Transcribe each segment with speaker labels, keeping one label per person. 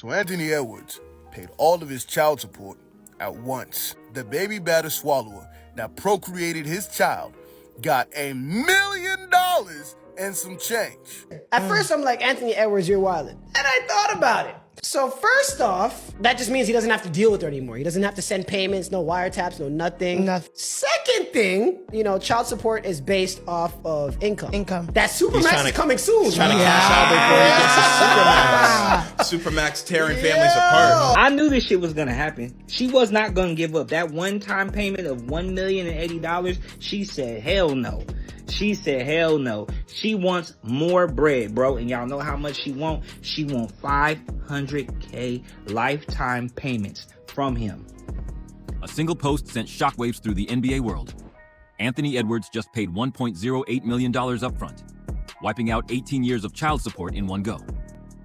Speaker 1: So Anthony Edwards paid all of his child support at once. The baby batter swallower that procreated his child got $1 million and some change.
Speaker 2: At first, I'm like, Anthony Edwards, you're wildin'. And I thought about it. So first off, that just means he doesn't have to deal with her anymore. He doesn't have to send payments, no wiretaps, no nothing. Second thing, child support is based off of income. That Supermax is coming soon.
Speaker 3: Trying to cash out before he gets to Supermax. Supermax tearing families apart.
Speaker 4: I knew this shit was gonna happen. She was not gonna give up. That one-time payment of $1,080,000, she said, hell no. She said, hell no. She wants more bread, bro. And y'all know how much she want? She want $500K lifetime payments from him.
Speaker 5: A single post sent shockwaves through the NBA world. Anthony Edwards just paid $1.08 million upfront, wiping out 18 years of child support in one go.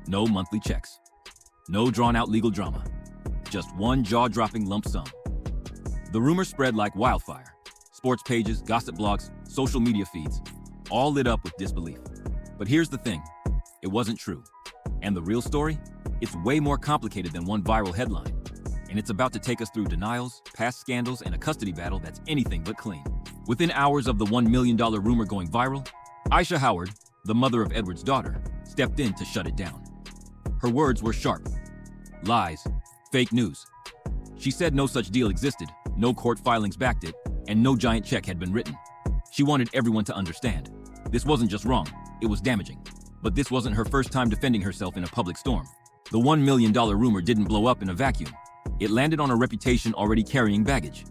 Speaker 5: No monthly checks. No drawn-out legal drama. Just one jaw-dropping lump sum. The rumor spread like wildfire. Sports pages, gossip blogs, social media feeds, all lit up with disbelief. But here's the thing, it wasn't true. And the real story? It's way more complicated than one viral headline. And it's about to take us through denials, past scandals, and a custody battle that's anything but clean. Within hours of the $1 million rumor going viral, Ayesha Howard, the mother of Edward's daughter, stepped in to shut it down. Her words were sharp. Lies, fake news. She said no such deal existed, no court filings backed it, and no giant check had been written. She wanted everyone to understand. This wasn't just wrong, it was damaging. But this wasn't her first time defending herself in a public storm. The $1 million rumor didn't blow up in a vacuum. It landed on a reputation already carrying baggage.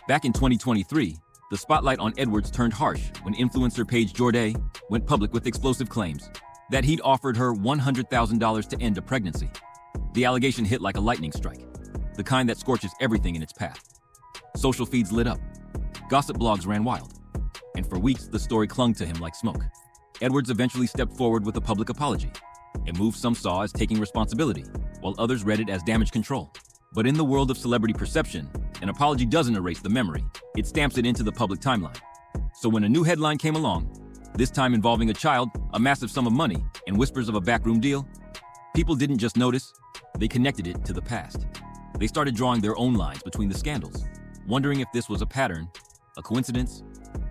Speaker 5: Back in 2023, the spotlight on Edwards turned harsh when influencer Paige Jorday went public with explosive claims that he'd offered her $100,000 to end a pregnancy. The allegation hit like a lightning strike, the kind that scorches everything in its path. Social feeds lit up. Gossip blogs ran wild. And for weeks, the story clung to him like smoke. Edwards eventually stepped forward with a public apology, a move some saw as taking responsibility, while others read it as damage control. But in the world of celebrity perception, an apology doesn't erase the memory, it stamps it into the public timeline. So when a new headline came along, this time involving a child, a massive sum of money, and whispers of a backroom deal, people didn't just notice, they connected it to the past. They started drawing their own lines between the scandals, wondering if this was a pattern, a coincidence,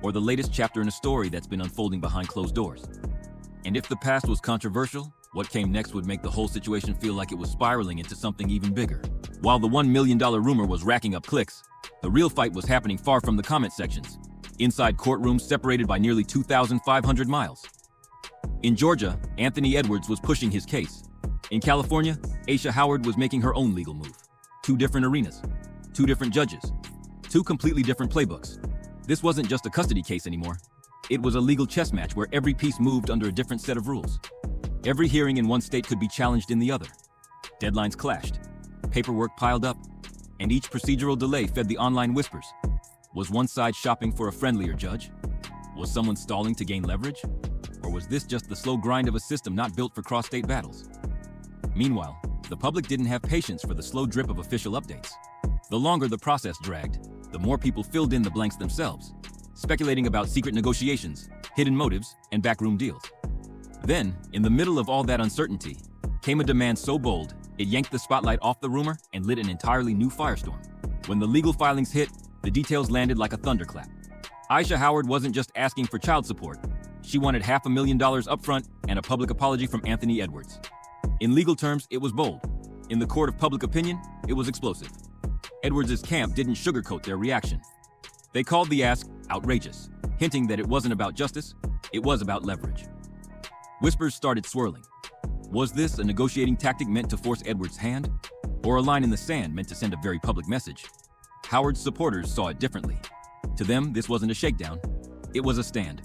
Speaker 5: or the latest chapter in a story that's been unfolding behind closed doors. And if the past was controversial, what came next would make the whole situation feel like it was spiraling into something even bigger. While the $1 million rumor was racking up clicks, the real fight was happening far from the comment sections, inside courtrooms separated by nearly 2,500 miles. In Georgia, Anthony Edwards was pushing his case. In California, Ayesha Howard was making her own legal move. 2 different arenas, 2 different judges, 2 completely different playbooks. This wasn't just a custody case anymore. It was a legal chess match where every piece moved under a different set of rules. Every hearing in one state could be challenged in the other. Deadlines clashed, paperwork piled up, and each procedural delay fed the online whispers. Was one side shopping for a friendlier judge? Was someone stalling to gain leverage? Or was this just the slow grind of a system not built for cross-state battles? Meanwhile, the public didn't have patience for the slow drip of official updates. The longer the process dragged, the more people filled in the blanks themselves, speculating about secret negotiations, hidden motives, and backroom deals. Then, in the middle of all that uncertainty, came a demand so bold, it yanked the spotlight off the rumor and lit an entirely new firestorm. When the legal filings hit, the details landed like a thunderclap. Ayesha Howard wasn't just asking for child support. She wanted $500,000 upfront and a public apology from Anthony Edwards. In legal terms, it was bold. In the court of public opinion, it was explosive. Edwards' camp didn't sugarcoat their reaction. They called the ask outrageous, hinting that it wasn't about justice, it was about leverage. Whispers started swirling. Was this a negotiating tactic meant to force Edwards' hand? Or a line in the sand meant to send a very public message? Howard's supporters saw it differently. To them, this wasn't a shakedown, it was a stand.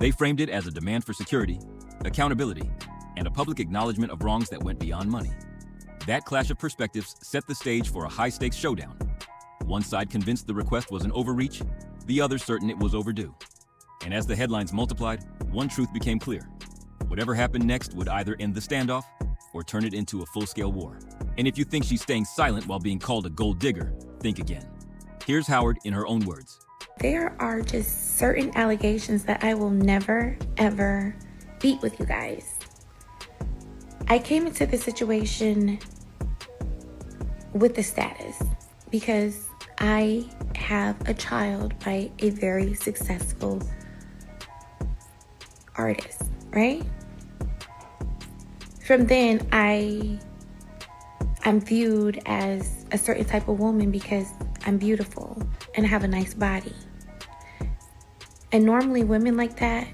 Speaker 5: They framed it as a demand for security, accountability, and a public acknowledgement of wrongs that went beyond money. That clash of perspectives set the stage for a high-stakes showdown. One side convinced the request was an overreach, the other certain it was overdue. And as the headlines multiplied, one truth became clear. Whatever happened next would either end the standoff or turn it into a full-scale war. And if you think she's staying silent while being called a gold digger, think again. Here's Howard in her own words.
Speaker 6: There are just certain allegations that I will never, ever beat with you guys. I came into this situation with the status because I have a child by a very successful artist, right? From then, I'm viewed as a certain type of woman because I'm beautiful and I have a nice body. And normally women like that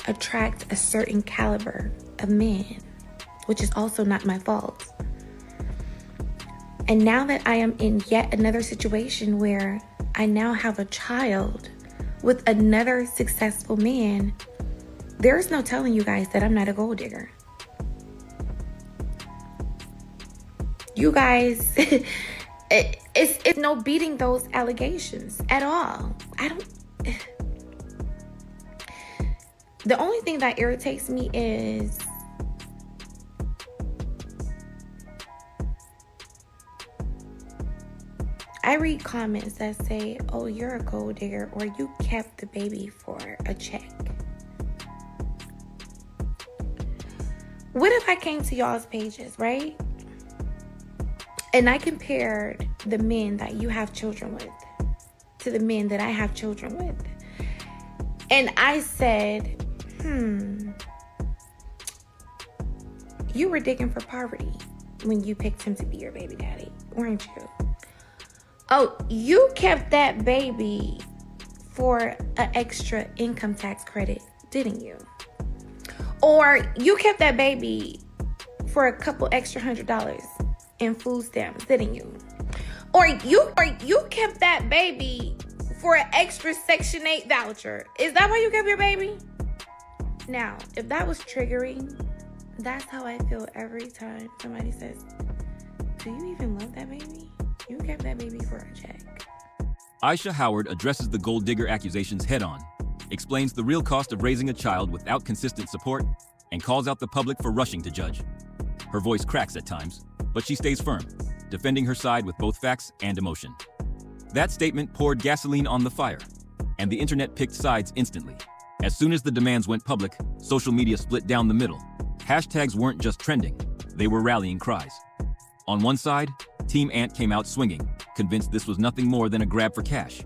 Speaker 6: attract a certain caliber of men, which is also not my fault. And now that I am in yet another situation where I now have a child with another successful man, there's no telling you guys that I'm not a gold digger. You guys, it's no beating those allegations at all. The only thing that irritates me is I read comments that say, oh, you're a gold digger, or you kept the baby for a check. What if I came to y'all's pages, right? And I compared the men that you have children with to the men that I have children with. And I said, you were digging for poverty when you picked him to be your baby daddy, weren't you? Oh, you kept that baby for an extra income tax credit, didn't you? Or you kept that baby for a couple extra $100 in food stamps, didn't you? Or you kept that baby for an extra Section 8 voucher. Is that why you kept your baby? Now, if that was triggering, that's how I feel every time somebody says, do you even love that baby? You kept that baby for a check.
Speaker 5: Ayesha Howard addresses the gold digger accusations head-on, explains the real cost of raising a child without consistent support, and calls out the public for rushing to judge. Her voice cracks at times, but she stays firm, defending her side with both facts and emotion. That statement poured gasoline on the fire, and the internet picked sides instantly. As soon as the demands went public, social media split down the middle. Hashtags weren't just trending, they were rallying cries. On one side, Team Ant came out swinging, convinced this was nothing more than a grab for cash.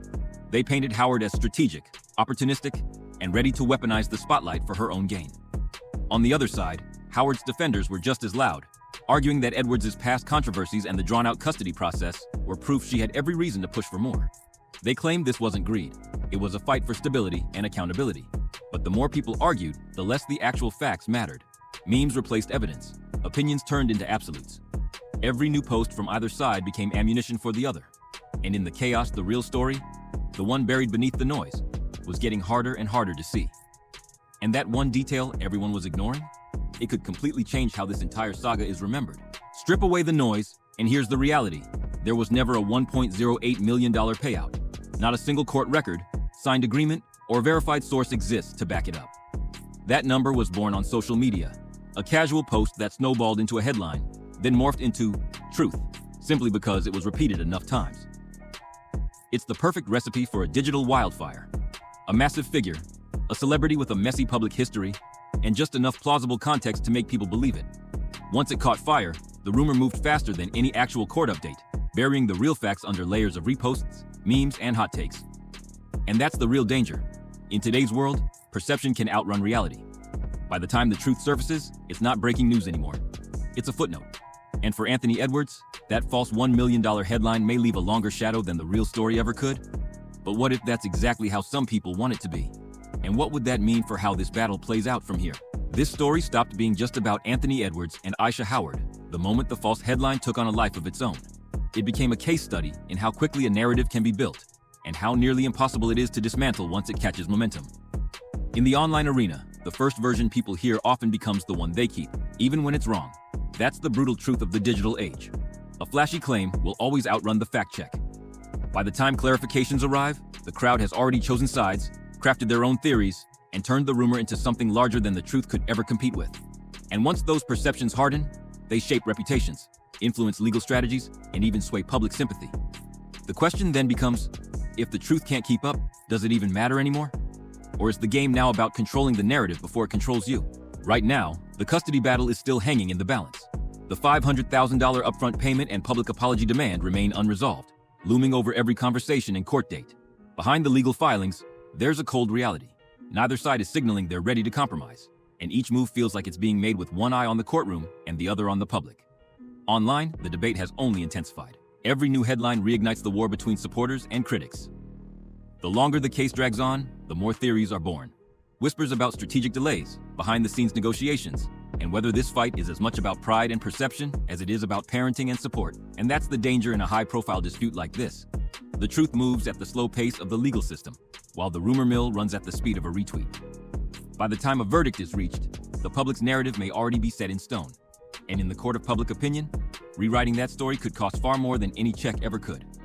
Speaker 5: They painted Howard as strategic, opportunistic, and ready to weaponize the spotlight for her own gain. On the other side, Howard's defenders were just as loud, arguing that Edwards' past controversies and the drawn-out custody process were proof she had every reason to push for more. They claimed this wasn't greed, it was a fight for stability and accountability. But the more people argued, the less the actual facts mattered. Memes replaced evidence, opinions turned into absolutes. Every new post from either side became ammunition for the other. And in the chaos, the real story, the one buried beneath the noise, was getting harder and harder to see. And that one detail everyone was ignoring? It could completely change how this entire saga is remembered. Strip away the noise, and here's the reality. There was never a $1.08 million payout. Not a single court record, signed agreement, or verified source exists to back it up. That number was born on social media, a casual post that snowballed into a headline, then morphed into truth, simply because it was repeated enough times. It's the perfect recipe for a digital wildfire. A massive figure, a celebrity with a messy public history, and just enough plausible context to make people believe it. Once it caught fire, the rumor moved faster than any actual court update, burying the real facts under layers of reposts, memes, and hot takes. And that's the real danger. In today's world, perception can outrun reality. By the time the truth surfaces, it's not breaking news anymore. It's a footnote. And for Anthony Edwards, that false $1 million headline may leave a longer shadow than the real story ever could. But what if that's exactly how some people want it to be? And what would that mean for how this battle plays out from here? This story stopped being just about Anthony Edwards and Ayesha Howard the moment the false headline took on a life of its own. It became a case study in how quickly a narrative can be built, and how nearly impossible it is to dismantle once it catches momentum. In the online arena, the first version people hear often becomes the one they keep, even when it's wrong. That's the brutal truth of the digital age. A flashy claim will always outrun the fact check. By the time clarifications arrive, the crowd has already chosen sides, crafted their own theories, and turned the rumor into something larger than the truth could ever compete with. And once those perceptions harden, they shape reputations, influence legal strategies, and even sway public sympathy. The question then becomes, if the truth can't keep up, does it even matter anymore? Or is the game now about controlling the narrative before it controls you? Right now, the custody battle is still hanging in the balance. The $500,000 upfront payment and public apology demand remain unresolved, looming over every conversation and court date. Behind the legal filings, there's a cold reality. Neither side is signaling they're ready to compromise, and each move feels like it's being made with one eye on the courtroom and the other on the public. Online, the debate has only intensified. Every new headline reignites the war between supporters and critics. The longer the case drags on, the more theories are born. Whispers about strategic delays, behind-the-scenes negotiations, and whether this fight is as much about pride and perception as it is about parenting and support. And that's the danger in a high-profile dispute like this. The truth moves at the slow pace of the legal system, while the rumor mill runs at the speed of a retweet. By the time a verdict is reached, the public's narrative may already be set in stone. And in the court of public opinion, rewriting that story could cost far more than any check ever could.